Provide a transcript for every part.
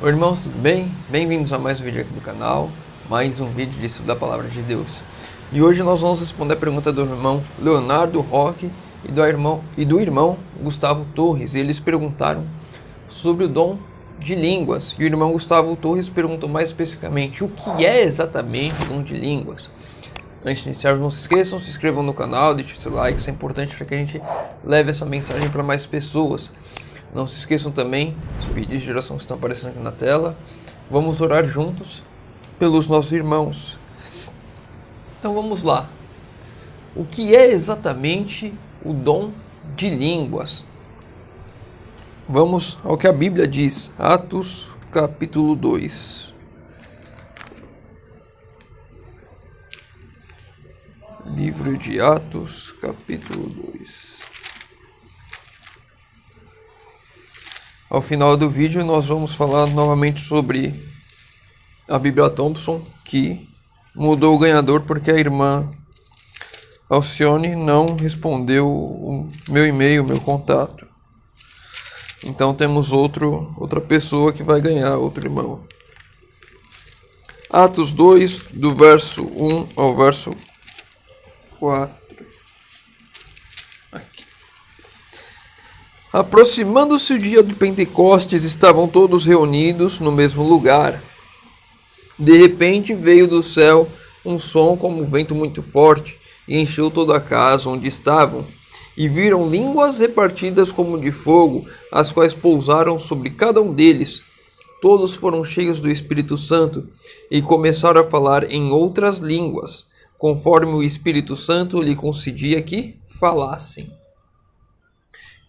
Oi, irmãos, tudo bem? Bem-vindos a mais um vídeo aqui do canal, mais um vídeo de estudo da Palavra de Deus. E hoje nós vamos responder a pergunta do irmão Leonardo Roque e do irmão Gustavo Torres. E eles perguntaram sobre o dom de línguas. E o irmão Gustavo Torres perguntou mais especificamente o que é exatamente o dom de línguas. Antes de iniciar, não se esqueçam, se inscrevam no canal, deixem seu like, isso é importante para que a gente leve essa mensagem para mais pessoas. Não se esqueçam também dos pedidos de oração que estão aparecendo aqui na tela. Vamos orar juntos pelos nossos irmãos. Então vamos lá. O que é exatamente o dom de línguas? Vamos ao que a Bíblia diz. Atos capítulo 2. Livro de Atos capítulo 2. Ao final do vídeo nós vamos falar novamente sobre a Bíblia Thompson, que mudou o ganhador porque a irmã Alcione não respondeu o meu e-mail, meu contato. Então temos outra pessoa que vai ganhar, outro irmão. Atos 2, do verso 1 ao verso 4. Aproximando-se o dia de Pentecostes, estavam todos reunidos no mesmo lugar. De repente veio do céu um som como um vento muito forte e encheu toda a casa onde estavam. E viram línguas repartidas como de fogo, as quais pousaram sobre cada um deles. Todos foram cheios do Espírito Santo e começaram a falar em outras línguas, conforme o Espírito Santo lhe concedia que falassem.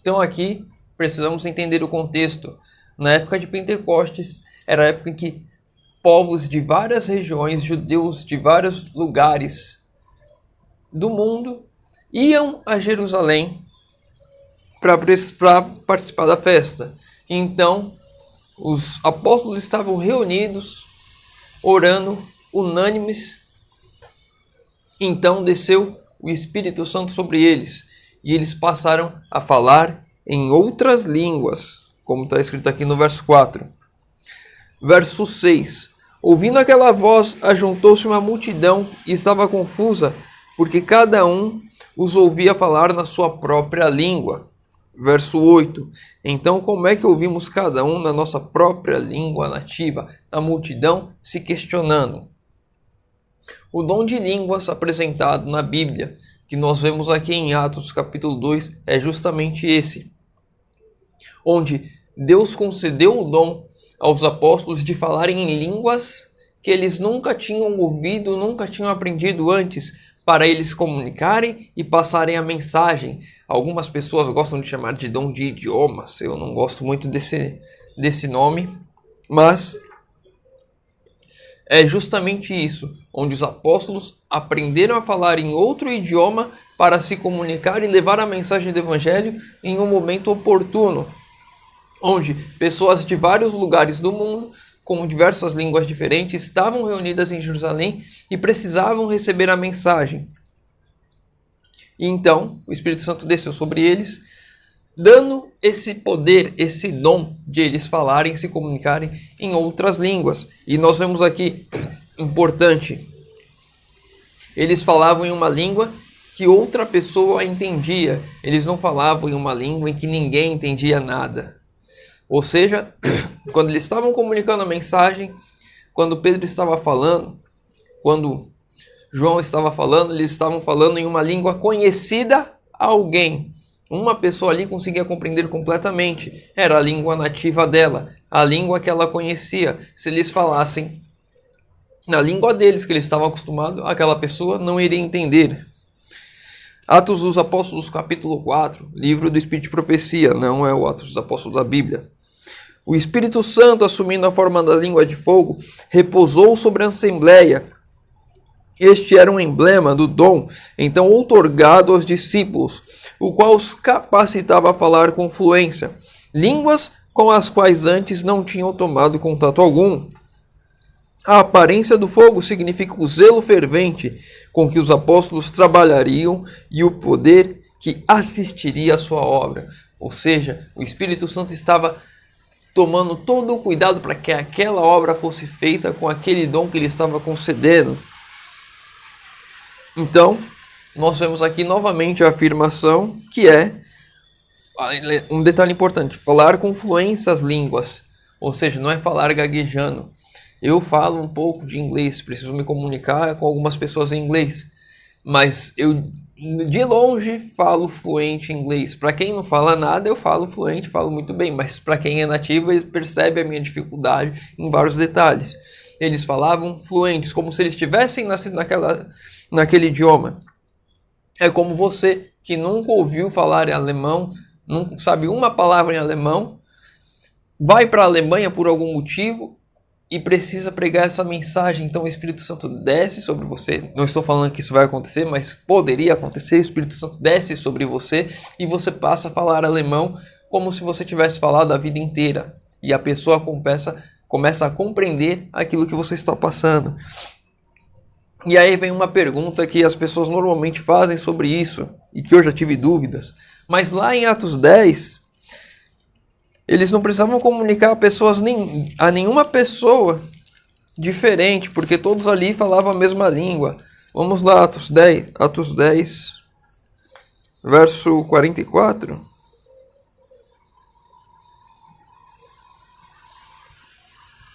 Então aqui precisamos entender o contexto. Na época de Pentecostes, era a época em que povos de várias regiões, judeus de vários lugares do mundo, iam a Jerusalém para participar da festa. Então, os apóstolos estavam reunidos, orando, unânimes. Então desceu o Espírito Santo sobre eles. E eles passaram a falar em outras línguas, como está escrito aqui no verso 4. Verso 6. Ouvindo aquela voz, ajuntou-se uma multidão e estava confusa, porque cada um os ouvia falar na sua própria língua. Verso 8. Então, como é que ouvimos cada um na nossa própria língua nativa? A multidão se questionando. O dom de línguas apresentado na Bíblia, que nós vemos aqui em Atos capítulo 2, é justamente esse, onde Deus concedeu o dom aos apóstolos de falarem em línguas que eles nunca tinham ouvido, nunca tinham aprendido antes, para eles comunicarem e passarem a mensagem. Algumas pessoas gostam de chamar de dom de idiomas, eu não gosto muito desse nome, mas é justamente isso, onde os apóstolos aprenderam a falar em outro idioma para se comunicar e levar a mensagem do Evangelho em um momento oportuno, onde pessoas de vários lugares do mundo, com diversas línguas diferentes, estavam reunidas em Jerusalém e precisavam receber a mensagem. E então o Espírito Santo desceu sobre eles, dando esse poder, esse dom de eles falarem e se comunicarem em outras línguas. E nós vemos aqui, importante, eles falavam em uma língua que outra pessoa entendia. Eles não falavam em uma língua em que ninguém entendia nada. Ou seja, quando eles estavam comunicando a mensagem, quando Pedro estava falando, quando João estava falando, eles estavam falando em uma língua conhecida a alguém. Uma pessoa ali conseguia compreender completamente. Era a língua nativa dela, a língua que ela conhecia. Se eles falassem na língua deles, que eles estavam acostumados, aquela pessoa não iria entender. Atos dos Apóstolos, capítulo 4, livro do Espírito de Profecia, não é o Atos dos Apóstolos da Bíblia. O Espírito Santo, assumindo a forma da língua de fogo, repousou sobre a Assembleia. Este era um emblema do dom, então outorgado aos discípulos, o qual os capacitava a falar com fluência, línguas com as quais antes não tinham tomado contato algum. A aparência do fogo significa o zelo fervente com que os apóstolos trabalhariam e o poder que assistiria à sua obra. Ou seja, o Espírito Santo estava tomando todo o cuidado para que aquela obra fosse feita com aquele dom que ele estava concedendo. Então, nós vemos aqui novamente a afirmação que é um detalhe importante: falar com fluência as línguas, ou seja, não é falar gaguejando. Eu falo um pouco de inglês, preciso me comunicar com algumas pessoas em inglês, mas eu de longe falo fluente em inglês. Para quem não fala nada, eu falo fluente, falo muito bem, mas para quem é nativo, ele percebe a minha dificuldade em vários detalhes. Eles falavam fluentes, como se eles tivessem nascido naquele idioma. É como você que nunca ouviu falar em alemão, não sabe uma palavra em alemão, vai para a Alemanha por algum motivo e precisa pregar essa mensagem. Então o Espírito Santo desce sobre você. Não estou falando que isso vai acontecer, mas poderia acontecer. O Espírito Santo desce sobre você e você passa a falar alemão como se você tivesse falado a vida inteira. E a pessoa começa a compreender aquilo que você está passando. E aí vem uma pergunta que as pessoas normalmente fazem sobre isso, e que eu já tive dúvidas. Mas lá em Atos 10... eles não precisavam comunicar a nenhuma pessoa diferente, porque todos ali falavam a mesma língua. Vamos lá, Atos 10, verso 44.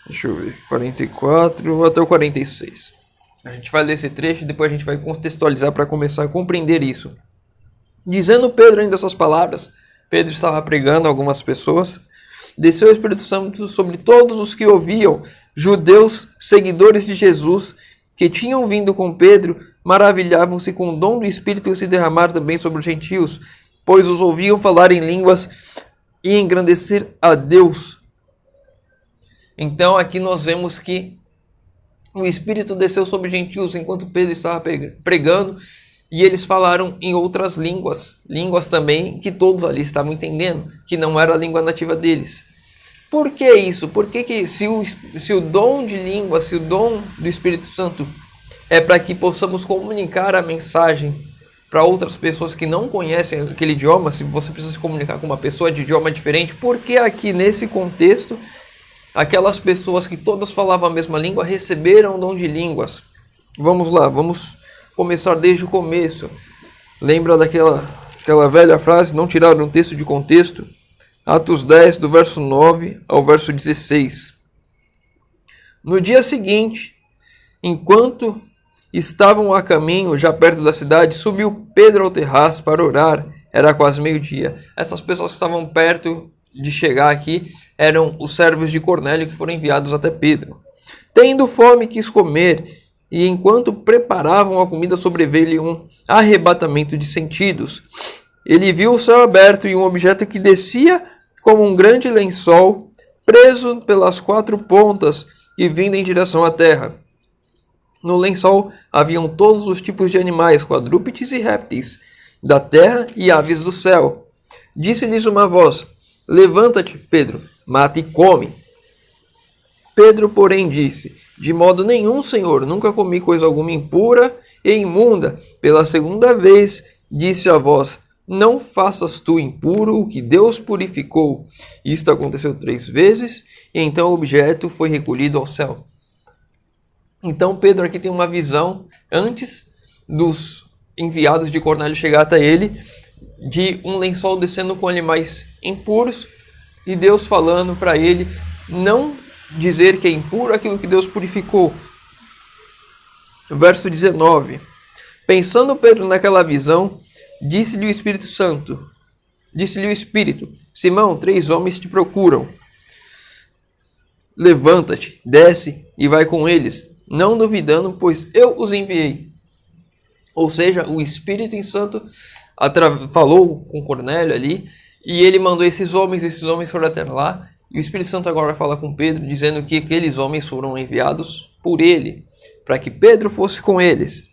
Deixa eu ver, 44 até o 46. A gente vai ler esse trecho e depois a gente vai contextualizar para começar a compreender isso. Dizendo Pedro ainda essas palavras, Pedro estava pregando a algumas pessoas. Desceu o Espírito Santo sobre todos os que ouviam, judeus, seguidores de Jesus, que tinham vindo com Pedro, maravilhavam-se com o dom do Espírito se derramar também sobre os gentios, pois os ouviam falar em línguas e engrandecer a Deus. Então aqui nós vemos que o Espírito desceu sobre os gentios enquanto Pedro estava pregando, e eles falaram em outras línguas também que todos ali estavam entendendo, que não era a língua nativa deles. Por que isso? Por que se o dom de língua, se o dom do Espírito Santo é para que possamos comunicar a mensagem para outras pessoas que não conhecem aquele idioma, se você precisa se comunicar com uma pessoa de idioma diferente, por que aqui nesse contexto aquelas pessoas que todas falavam a mesma língua receberam o dom de línguas? Vamos lá, vamos começar desde o começo. Lembra daquela velha frase, não tiraram um texto de contexto? Atos 10, do verso 9 ao verso 16. No dia seguinte, enquanto estavam a caminho, já perto da cidade, subiu Pedro ao terraço para orar. Era quase meio-dia. Essas pessoas que estavam perto de chegar aqui eram os servos de Cornélio que foram enviados até Pedro. Tendo fome, quis comer, e enquanto preparavam a comida, sobreveio-lhe um arrebatamento de sentidos. Ele viu o céu aberto e um objeto que descia como um grande lençol, preso pelas quatro pontas e vindo em direção à terra. No lençol haviam todos os tipos de animais, quadrúpedes e répteis, da terra e aves do céu. Disse-lhes uma voz: levanta-te, Pedro, mata e come. Pedro, porém, disse: de modo nenhum, Senhor, nunca comi coisa alguma impura e imunda. Pela segunda vez disse a voz: não faças tu impuro o que Deus purificou. Isto aconteceu 3 vezes, e então o objeto foi recolhido ao céu. Então Pedro aqui tem uma visão, antes dos enviados de Cornélio chegar até ele, de um lençol descendo com animais impuros, e Deus falando para ele não dizer que é impuro aquilo que Deus purificou. Verso 19. Pensando Pedro naquela visão, disse-lhe o Espírito: Simão, 3 homens te procuram. Levanta-te, desce e vai com eles, não duvidando, pois eu os enviei. Ou seja, o Espírito Santo falou com Cornélio ali, e ele mandou esses homens foram até lá, e o Espírito Santo agora fala com Pedro, dizendo que aqueles homens foram enviados por ele, para que Pedro fosse com eles.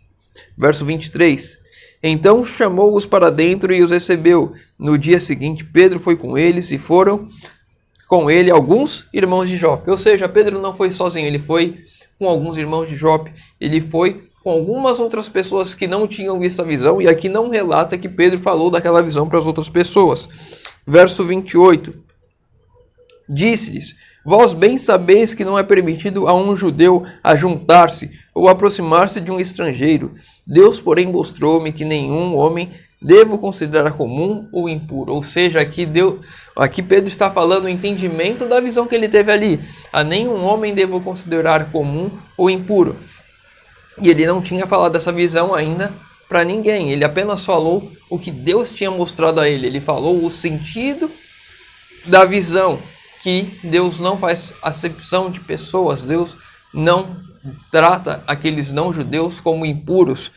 Verso 23. Então chamou-os para dentro e os recebeu. No dia seguinte, Pedro foi com eles, e foram com ele alguns irmãos de Jope. Ou seja, Pedro não foi sozinho, ele foi com alguns irmãos de Jope, ele foi com algumas outras pessoas que não tinham visto a visão, e aqui não relata que Pedro falou daquela visão para as outras pessoas. Verso 28. Disse-lhes: Vós bem sabeis que não é permitido a um judeu ajuntar-se ou aproximar-se de um estrangeiro. Deus, porém, mostrou-me que nenhum homem devo considerar comum ou impuro. Ou seja, aqui Pedro está falando o entendimento da visão que ele teve ali. A nenhum homem devo considerar comum ou impuro. E ele não tinha falado essa visão ainda para ninguém. Ele apenas falou o que Deus tinha mostrado a ele. Ele falou o sentido da visão, que Deus não faz acepção de pessoas. Deus não trata aqueles não-judeus como impuros,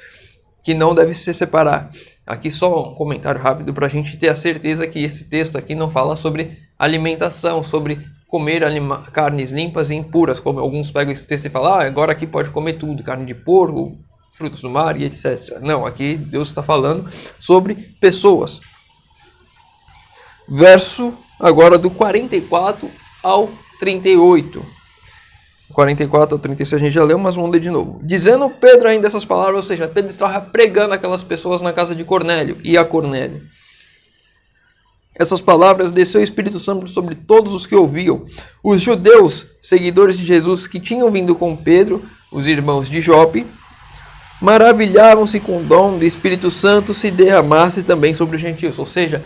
que não devem se separar. Aqui só um comentário rápido para a gente ter a certeza que esse texto aqui não fala sobre alimentação, sobre comer carnes limpas e impuras, como alguns pegam esse texto e falam, agora aqui pode comer tudo, carne de porco, frutos do mar e etc. Não, aqui Deus está falando sobre pessoas. Verso agora do 44 ao 38. 44 ao 36 a gente já leu, mas vamos ler de novo. Dizendo Pedro ainda essas palavras, ou seja, Pedro estava pregando aquelas pessoas na casa de Cornélio e a Cornélio. Essas palavras desceu o Espírito Santo sobre todos os que ouviam. Os judeus, seguidores de Jesus, que tinham vindo com Pedro, os irmãos de Jope, maravilhavam-se com o dom do Espírito Santo se derramasse também sobre os gentios. Ou seja,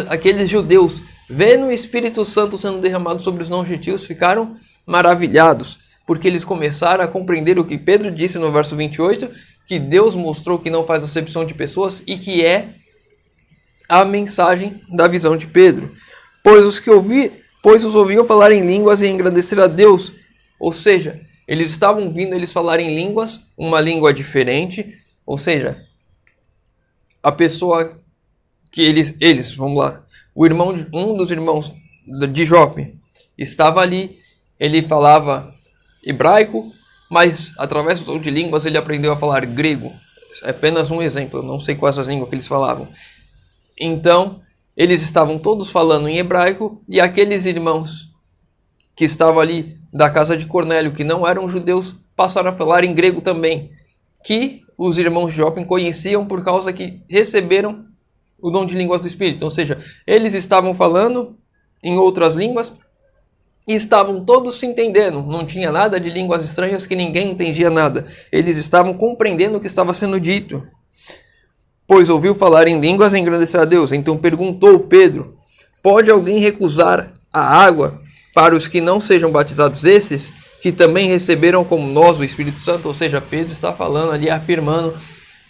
aqueles judeus, vendo o Espírito Santo sendo derramado sobre os não-gentios, ficaram maravilhados, porque eles começaram a compreender o que Pedro disse no verso 28, que Deus mostrou que não faz acepção de pessoas e que é a mensagem da visão de Pedro. Pois os ouviam falar em línguas e engrandecer a Deus. Ou seja, eles estavam vindo eles falarem em línguas, uma língua diferente, ou seja, a pessoa que eles, vamos lá, um dos irmãos de Jope estava ali, ele falava hebraico, mas através do dom de línguas ele aprendeu a falar grego. É apenas um exemplo, eu não sei quais as línguas que eles falavam. Então, eles estavam todos falando em hebraico, e aqueles irmãos que estavam ali da casa de Cornélio, que não eram judeus, passaram a falar em grego também, que os irmãos de Jope conheciam por causa que receberam o dom de línguas do Espírito. Ou seja, eles estavam falando em outras línguas e estavam todos se entendendo. Não tinha nada de línguas estranhas que ninguém entendia nada. Eles estavam compreendendo o que estava sendo dito. Pois ouviu falar em línguas e engrandecer a Deus. Então perguntou Pedro: pode alguém recusar a água para os que não sejam batizados, esses que também receberam como nós o Espírito Santo? Ou seja, Pedro está falando ali, afirmando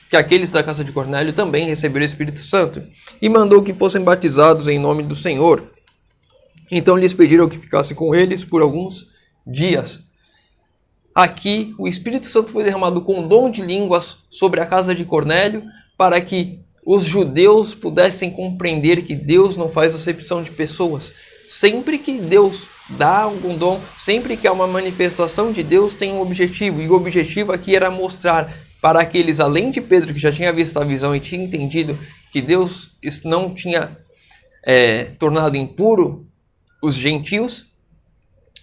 que aqueles da casa de Cornélio também receberam o Espírito Santo. E mandou que fossem batizados em nome do Senhor. Então lhes pediram que ficasse com eles por alguns dias. Aqui o Espírito Santo foi derramado com o dom de línguas sobre a casa de Cornélio, para que os judeus pudessem compreender que Deus não faz acepção de pessoas. Sempre que Deus dá algum dom, sempre que há uma manifestação de Deus, tem um objetivo. E o objetivo aqui era mostrar para aqueles, além de Pedro, que já tinha visto a visão e tinha entendido que Deus não tinha tornado impuro os gentios,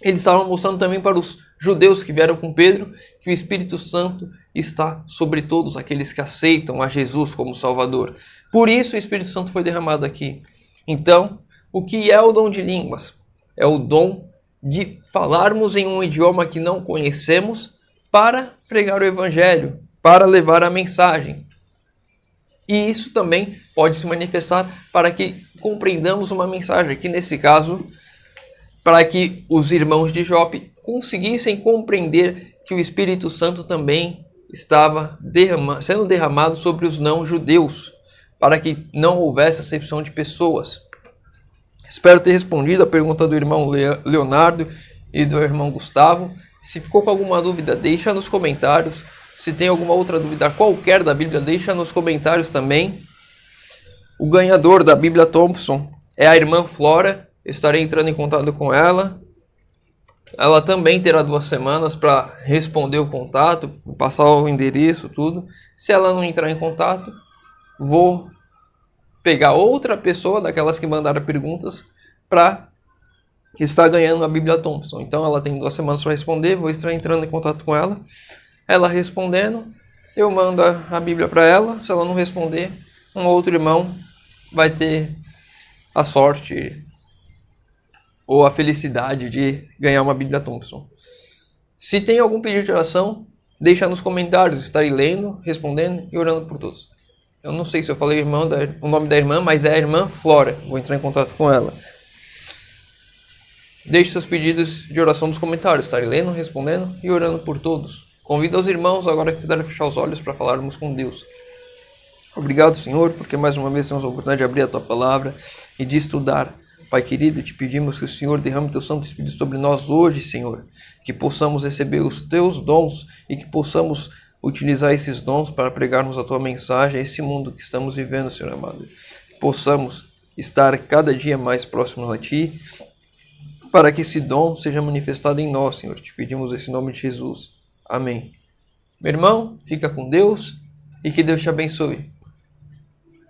eles estavam mostrando também para os judeus que vieram com Pedro que o Espírito Santo está sobre todos aqueles que aceitam a Jesus como Salvador. Por isso o Espírito Santo foi derramado aqui. Então, o que é o dom de línguas? É o dom de falarmos em um idioma que não conhecemos para pregar o Evangelho, para levar a mensagem. E isso também pode se manifestar para que compreendamos uma mensagem, que nesse caso, para que os irmãos de Jope conseguissem compreender que o Espírito Santo também estava sendo derramado sobre os não-judeus, para que não houvesse acepção de pessoas. Espero ter respondido a pergunta do irmão Leonardo e do irmão Gustavo. Se ficou com alguma dúvida, deixa nos comentários. Se tem alguma outra dúvida qualquer da Bíblia, deixa nos comentários também. O ganhador da Bíblia Thompson é a irmã Flora. Eu estarei entrando em contato com ela. Ela também terá 2 semanas para responder o contato, passar o endereço, tudo. Se ela não entrar em contato, vou pegar outra pessoa daquelas que mandaram perguntas para estar ganhando a Bíblia Thompson. Então ela tem 2 semanas para responder, vou estar entrando em contato com ela. Ela respondendo, eu mando a Bíblia para ela. Se ela não responder, um outro irmão vai ter a sorte ou a felicidade de ganhar uma Bíblia Thompson. Se tem algum pedido de oração, deixa nos comentários, estarei lendo, respondendo e orando por todos. Eu não sei se eu falei o nome da irmã, mas é a irmã Flora. Vou entrar em contato com ela. Deixe seus pedidos de oração nos comentários, estarei lendo, respondendo e orando por todos. Convido os irmãos agora que puderem fechar os olhos para falarmos com Deus. Obrigado, Senhor, porque mais uma vez temos a oportunidade de abrir a Tua Palavra e de estudar. Pai querido, te pedimos que o Senhor derrame Teu Santo Espírito sobre nós hoje, Senhor. Que possamos receber os Teus dons e que possamos utilizar esses dons para pregarmos a Tua mensagem a esse mundo que estamos vivendo, Senhor amado. Que possamos estar cada dia mais próximos a Ti, para que esse dom seja manifestado em nós, Senhor. Te pedimos esse nome de Jesus. Amém. Meu irmão, fica com Deus e que Deus te abençoe.